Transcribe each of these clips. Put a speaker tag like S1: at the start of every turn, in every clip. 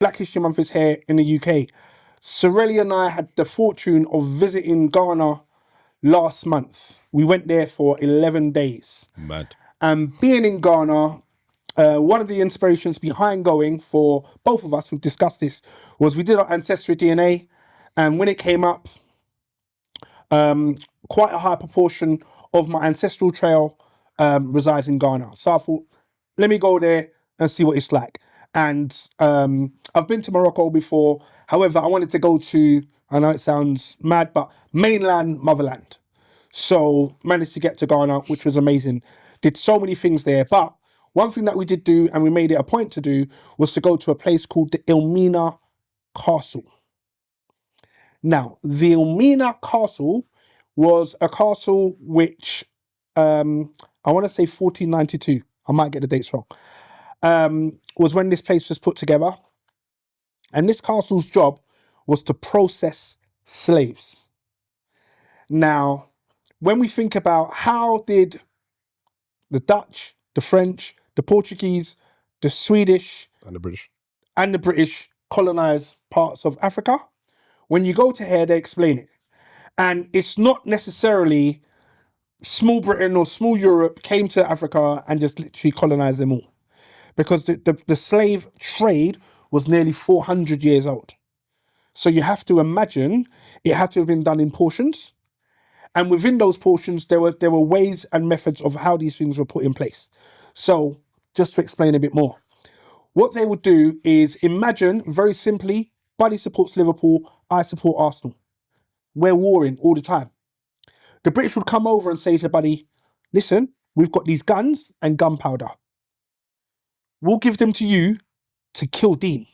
S1: Black History Month is here in the UK. Sorelli and I had the fortune of visiting Ghana last month. We went there for 11 days.
S2: Mad.
S1: And being in Ghana, one of the inspirations behind going for both of us, we've discussed this, was we did our ancestry DNA. And when it came up, quite a high proportion of my ancestral trail resides in Ghana. So I thought, let me go there and see what it's like. And I've been to Morocco before. However, I wanted to go to, I know it sounds mad, but mainland motherland. So managed to get to Ghana, which was amazing. Did so many things there. But one thing that we did do, and we made it a point to do, was to go to a place called the Elmina Castle. Now, the Elmina Castle was a castle which, I want to say 1492, I might get the dates wrong, was when this place was put together. And this castle's job was to process slaves. Now, when we think about how did the Dutch, the French, the Portuguese, the Swedish, and the British colonize parts of Africa, when you go to here, they explain it. And it's not necessarily small Britain or small Europe came to Africa and just literally colonized them all. Because the slave trade was nearly 400 years old. So you have to imagine it had to have been done in portions. And within those portions, there were ways and methods of how these things were put in place. So just to explain a bit more, what they would do is imagine, very simply, Buddy supports Liverpool, I support Arsenal. We're warring all the time. The British would come over and say to Buddy, listen, we've got these guns and gunpowder. We'll give them to you to kill Dean.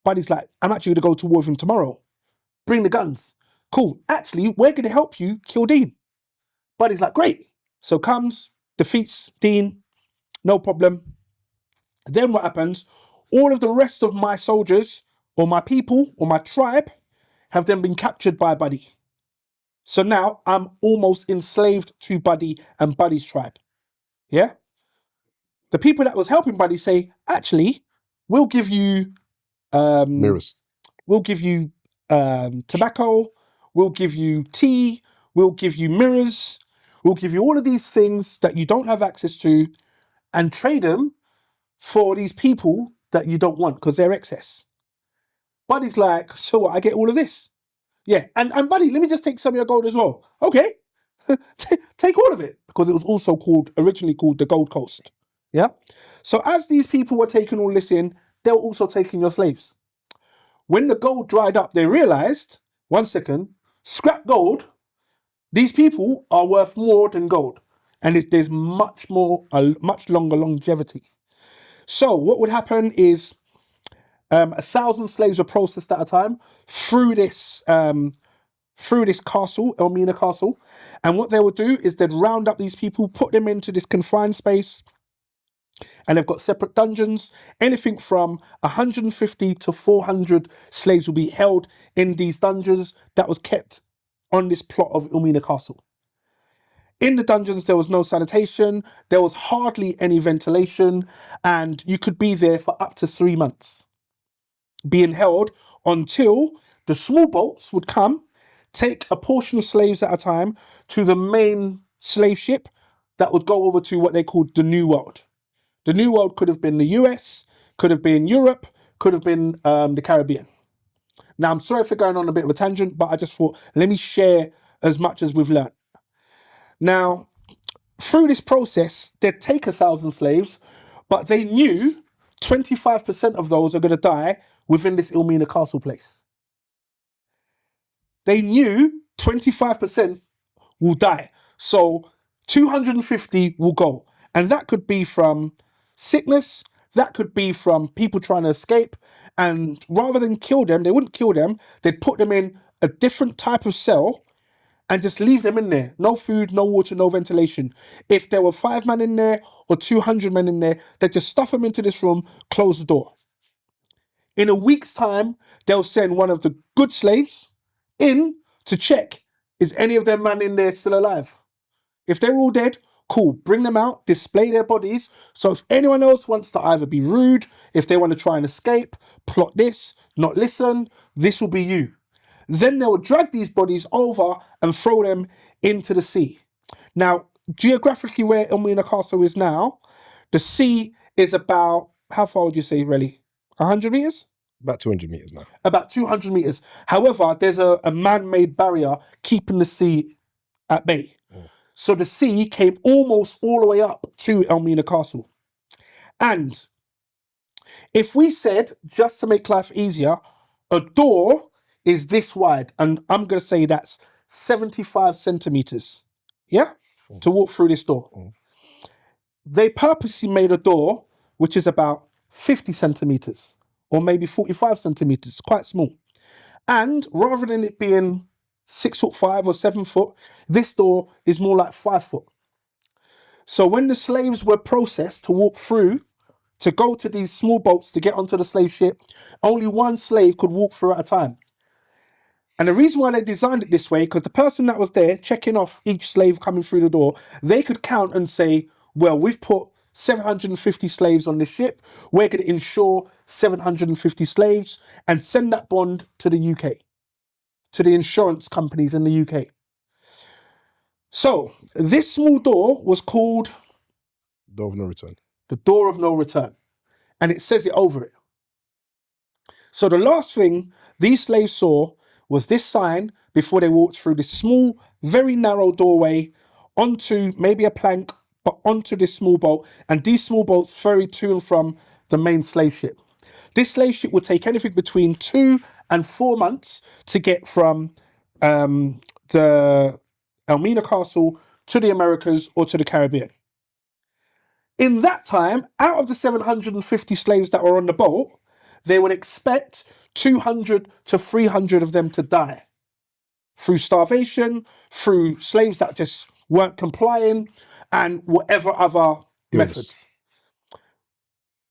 S1: Buddy's like, I'm actually going to go to war with him tomorrow. Bring the guns. Cool. Actually, we're going to help you kill Dean. Buddy's like, great. So comes, defeats Dean, no problem. Then what happens? All of the rest of my soldiers or my people or my tribe have then been captured by Buddy. So now I'm almost enslaved to Buddy and Buddy's tribe. Yeah? The people that was helping Buddy say, actually, we'll give you
S2: mirrors.
S1: We'll give you tobacco, we'll give you tea, we'll give you mirrors, we'll give you all of these things that you don't have access to and trade them for these people that you don't want because they're excess. Buddy's like, so what, I get all of this? Yeah, and Buddy, let me just take some of your gold as well. Okay, take all of it, because it was also originally called the Gold Coast. Yeah, so as these people were taking all this in, they were also taking your slaves. When the gold dried up, they realized, one second, scrap gold, these people are worth more than gold. And there's much longer longevity. So what would happen is 1,000 slaves were processed at a time through this castle, Elmina Castle. And what they would do is they'd round up these people, put them into this confined space, and they've got separate dungeons. Anything from 150 to 400 slaves will be held in these dungeons that was kept on this plot of Elmina Castle. In the dungeons, there was no sanitation, there was hardly any ventilation, and you could be there for up to 3 months, being held until the small boats would come, take a portion of slaves at a time to the main slave ship that would go over to what they called the New World. The New World could have been the US, could have been Europe, could have been the Caribbean. Now, I'm sorry for going on a bit of a tangent, but I just thought, let me share as much as we've learned. Now, through this process, they'd take 1,000 slaves, but they knew 25% of those are going to die within this Elmina Castle place. They knew 25% will die. So 250 will go. And that could be from sickness, that could be from people trying to escape. And rather than kill them, they wouldn't kill them, they'd put them in a different type of cell and just leave them in there. No food, no water, no ventilation. If there were 5 men in there or 200 men in there, they'd just stuff them into this room, close the door. In a week's time, they'll send one of the good slaves in to check, is any of them men in there still alive? If they're all dead, Cool, bring them out, display their bodies. So if anyone else wants to either be rude, if they want to try and escape, plot this, not listen, this will be you. Then they'll drag these bodies over and throw them into the sea. Now, geographically where Elmina Castle is now, the sea is about, how far would you say, really? 100 meters?
S2: About 200 meters now.
S1: About 200 meters. However, there's a man-made barrier keeping the sea at bay. So the sea came almost all the way up to Elmina Castle. And if we said, just to make life easier, a door is this wide, and I'm going to say that's 75 centimeters, yeah, to walk through this door. They purposely made a door which is about 50 centimeters or maybe 45 centimeters, quite small. And rather than it being 6'5" or 7 foot, this door is more like 5 foot. So when the slaves were processed to walk through, to go to these small boats to get onto the slave ship, only one slave could walk through at a time. And the reason why they designed it this way, because the person that was there checking off each slave coming through the door, they could count and say, well, we've put 750 slaves on this ship. We're going to insure 750 slaves and send that bond to the UK, to the insurance companies in the UK. So this small door was called
S2: Door of no return.
S1: the Door of No Return. And it says it over it. So the last thing these slaves saw was this sign before they walked through this small, very narrow doorway onto maybe a plank, but onto this small boat. And these small boats ferried to and from the main slave ship. This slave ship would take anything between 2 and 4 months to get from the Elmina Castle to the Americas or to the Caribbean. In that time, out of the 750 slaves that were on the boat, they would expect 200 to 300 of them to die through starvation, through slaves that just weren't complying, and whatever other methods.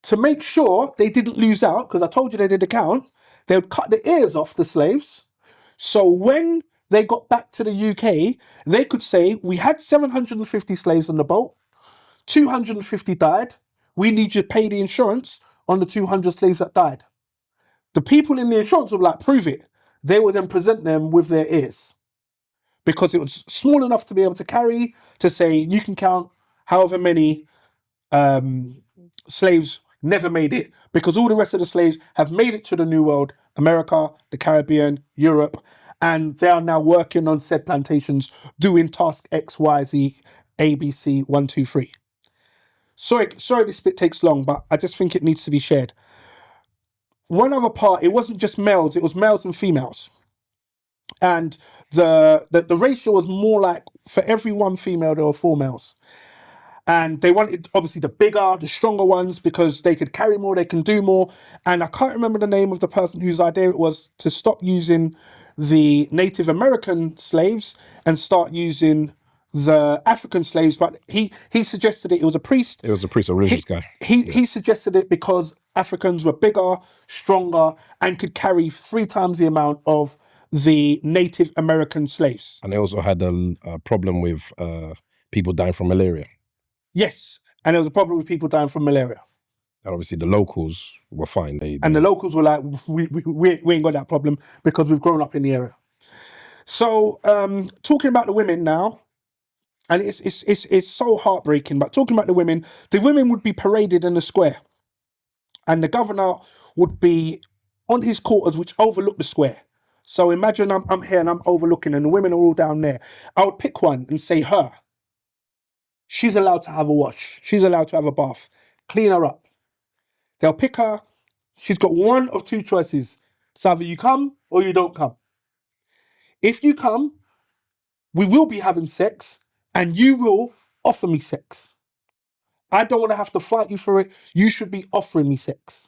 S1: To make sure they didn't lose out, because I told you they did the count, they would cut the ears off the slaves. So when they got back to the UK, they could say, we had 750 slaves on the boat, 250 died, we need you to pay the insurance on the 200 slaves that died. The people in the insurance would like, prove it. They would then present them with their ears because it was small enough to be able to carry, to say you can count however many slaves never made it, because all the rest of the slaves have made it to the New World, America, the Caribbean, Europe, and they are now working on said plantations doing task X, Y, Z, A, B, C, 1, 2, 3. Sorry this bit takes long, but I just think it needs to be shared. One other part, it wasn't just males, it was males and females. And the ratio was more like, for every one female, there were 4 males. And they wanted, obviously, the bigger, the stronger ones, because they could carry more, they can do more. And I can't remember the name of the person whose idea it was to stop using the Native American slaves and start using the African slaves. But he suggested it was a priest.
S2: It was a priest, a religious guy.
S1: He suggested it because Africans were bigger, stronger, and could carry 3 times the amount of the Native American slaves.
S2: And they also had a problem with people dying from malaria.
S1: Yes, and there was a problem with people dying from malaria.
S2: And obviously the locals were fine.
S1: And the locals were like, we ain't got that problem because we've grown up in the area. So talking about the women now, and it's so heartbreaking, but talking about the women would be paraded in the square. And the governor would be on his quarters, which overlook the square. So imagine I'm here and I'm overlooking and the women are all down there. I would pick one and say, her. She's allowed to have a wash. She's allowed to have a bath. Clean her up. They'll pick her. She's got one of 2 choices. It's either you come or you don't come. If you come, we will be having sex and you will offer me sex. I don't want to have to fight you for it. You should be offering me sex.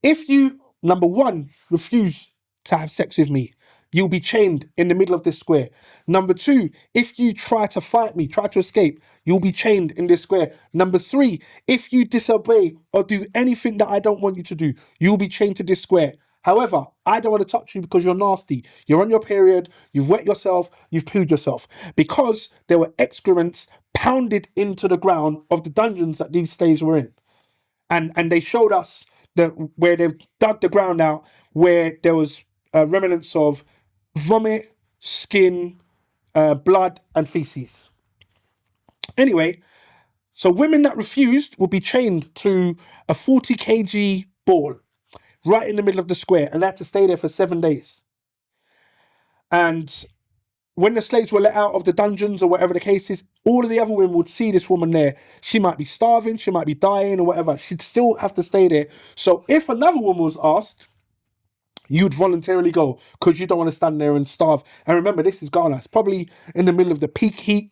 S1: If you, number 1, refuse to have sex with me, you'll be chained in the middle of this square. Number 2, if you try to fight me, try to escape, you'll be chained in this square. Number 3, if you disobey or do anything that I don't want you to do, you'll be chained to this square. However, I don't want to touch you because you're nasty. You're on your period, you've wet yourself, you've pooed yourself. Because there were excrements pounded into the ground of the dungeons that these slaves were in. And they showed us that where they've dug the ground out, where there was remnants of vomit, skin, blood, and feces. Anyway, so women that refused would be chained to a 40 kg ball right in the middle of the square, and they had to stay there for 7 days. And when the slaves were let out of the dungeons or whatever the case is, all of the other women would see this woman there. She might be starving, she might be dying or whatever. She'd still have to stay there. So if another woman was asked, you'd voluntarily go because you don't want to stand there and starve. And remember, this is Ghana. It's probably in the middle of the peak heat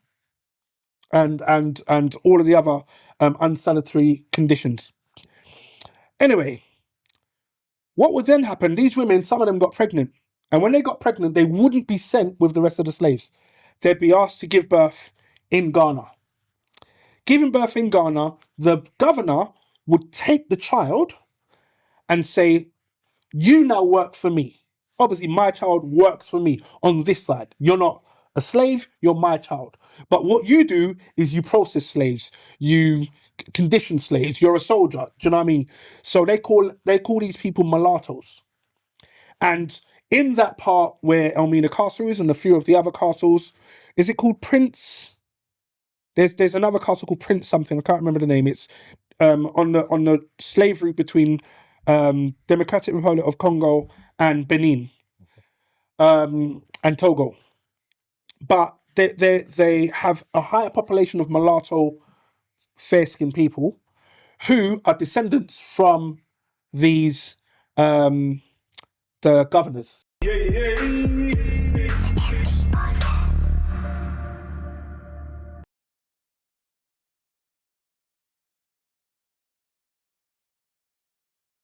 S1: and all of the other unsanitary conditions. Anyway, what would then happen? These women, some of them got pregnant. And when they got pregnant, they wouldn't be sent with the rest of the slaves. They'd be asked to give birth in Ghana. Giving birth in Ghana, the governor would take the child and say, you now work for me. Obviously, my child works for me on this side. You're not a slave, you're my child. But what you do is you process slaves, you condition slaves, you're a soldier. Do you know what I mean? So they call these people mulattoes. And in that part where Elmina Castle is and a few of the other castles, is it called Prince? There's another castle called Prince something. I can't remember the name. It's on the slave route between Democratic Republic of Congo and Benin and Togo. But they have a higher population of mulatto fair-skinned people who are descendants from these the governors. Yeah.